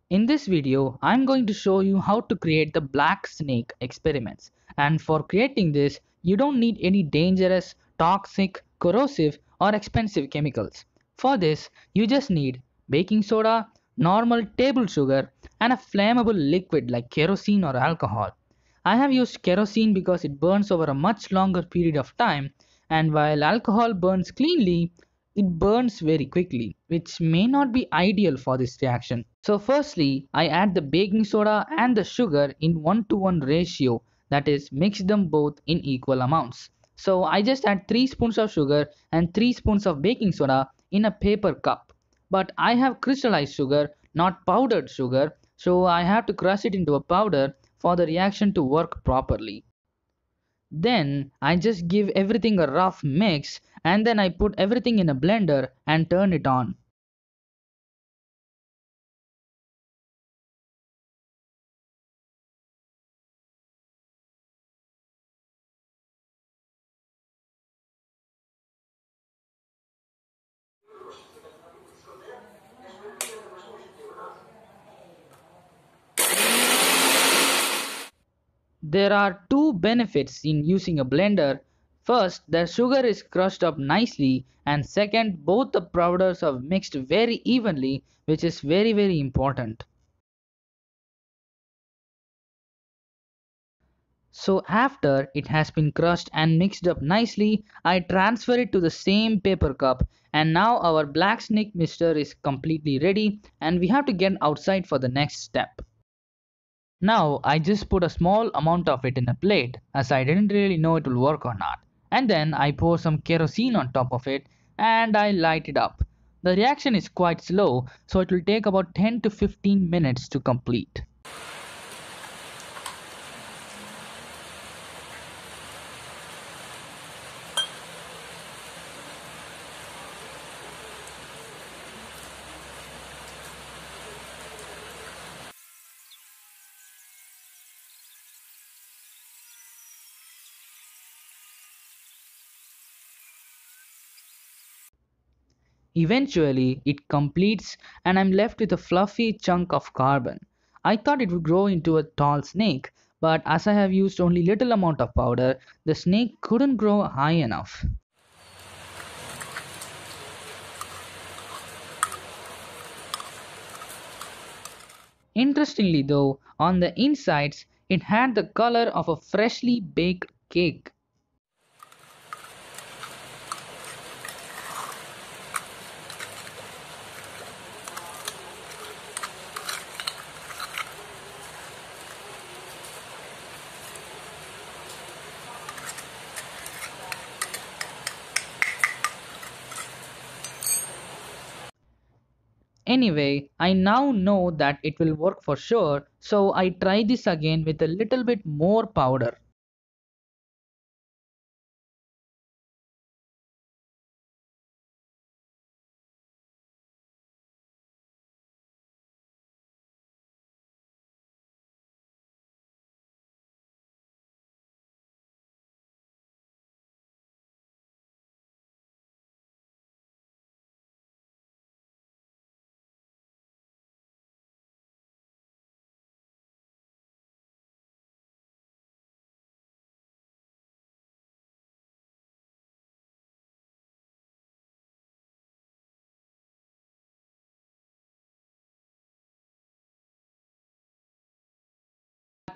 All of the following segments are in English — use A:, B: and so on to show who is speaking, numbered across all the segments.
A: In this video, I'm going to show you how to create the black snake experiments. And for creating this, you don't need any dangerous, toxic, corrosive or expensive chemicals. For this, you just need baking soda, normal table sugar and a flammable liquid like kerosene or alcohol. I have used kerosene because it burns over a much longer period of time, and while alcohol burns cleanly, it burns very quickly, which may not be ideal for this reaction. So firstly, I add the baking soda and the sugar in 1:1 ratio, that is mix them both in equal amounts. So I just add 3 spoons of sugar and 3 spoons of baking soda in a paper cup. But I have crystallized sugar, not powdered sugar, so I have to crush it into a powder for the reaction to work properly. Then I just give everything a rough mix and then I put everything in a blender and turn it on. There are two benefits in using a blender. First, the sugar is crushed up nicely, and second, both the powders are mixed very evenly, which is very important. So after it has been crushed and mixed up nicely, I transfer it to the same paper cup, and now our black snake mixture is completely ready and we have to get outside for the next step. Now I just put a small amount of it in a plate as I didn't really know it will work or not. And then I pour some kerosene on top of it and I light it up. The reaction is quite slow, so it will take about 10 to 15 minutes to complete. Eventually, it completes and I'm left with a fluffy chunk of carbon. I thought it would grow into a tall snake, but as I have used only little amount of powder, the snake couldn't grow high enough. Interestingly though, on the insides, it had the color of a freshly baked cake. Anyway, I now know that it will work for sure, so I try this again with a little bit more powder.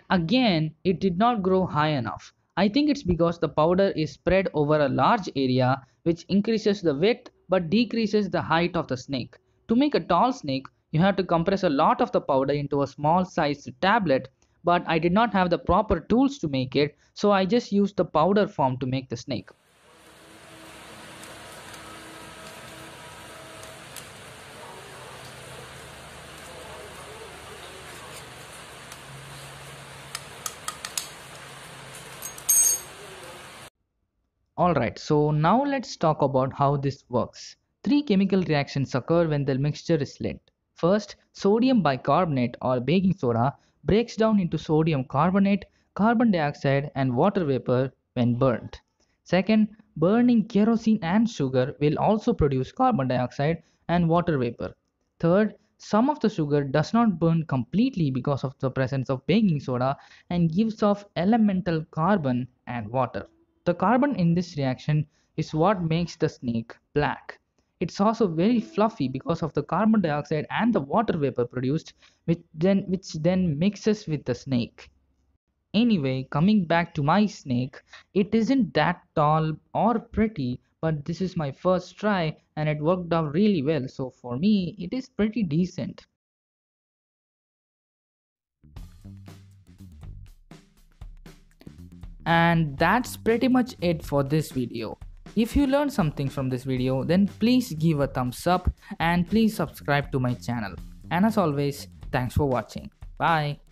A: Again, it did not grow high enough. I think it's because the powder is spread over a large area which increases the width but decreases the height of the snake. To make a tall snake, you have to compress a lot of the powder into a small sized tablet, but I did not have the proper tools to make it, so I just used the powder form to make the snake. Alright, so now let's talk about how this works. Three chemical reactions occur when the mixture is lit. First, sodium bicarbonate or baking soda breaks down into sodium carbonate, carbon dioxide, and water vapor when burnt. Second, burning kerosene and sugar will also produce carbon dioxide and water vapor. Third, Some of the sugar does not burn completely because of the presence of baking soda and gives off elemental carbon and water. The carbon in this reaction is what makes the snake black. It's also very fluffy because of the carbon dioxide and the water vapor produced, which then mixes with the snake. Anyway, coming back to my snake, it isn't that tall or pretty, but this is my first try and it worked out really well, so for me, it is pretty decent. And that's pretty much it for this video. If you learned something from this video, then please give a thumbs up and please subscribe to my channel. And as always, thanks for watching. Bye.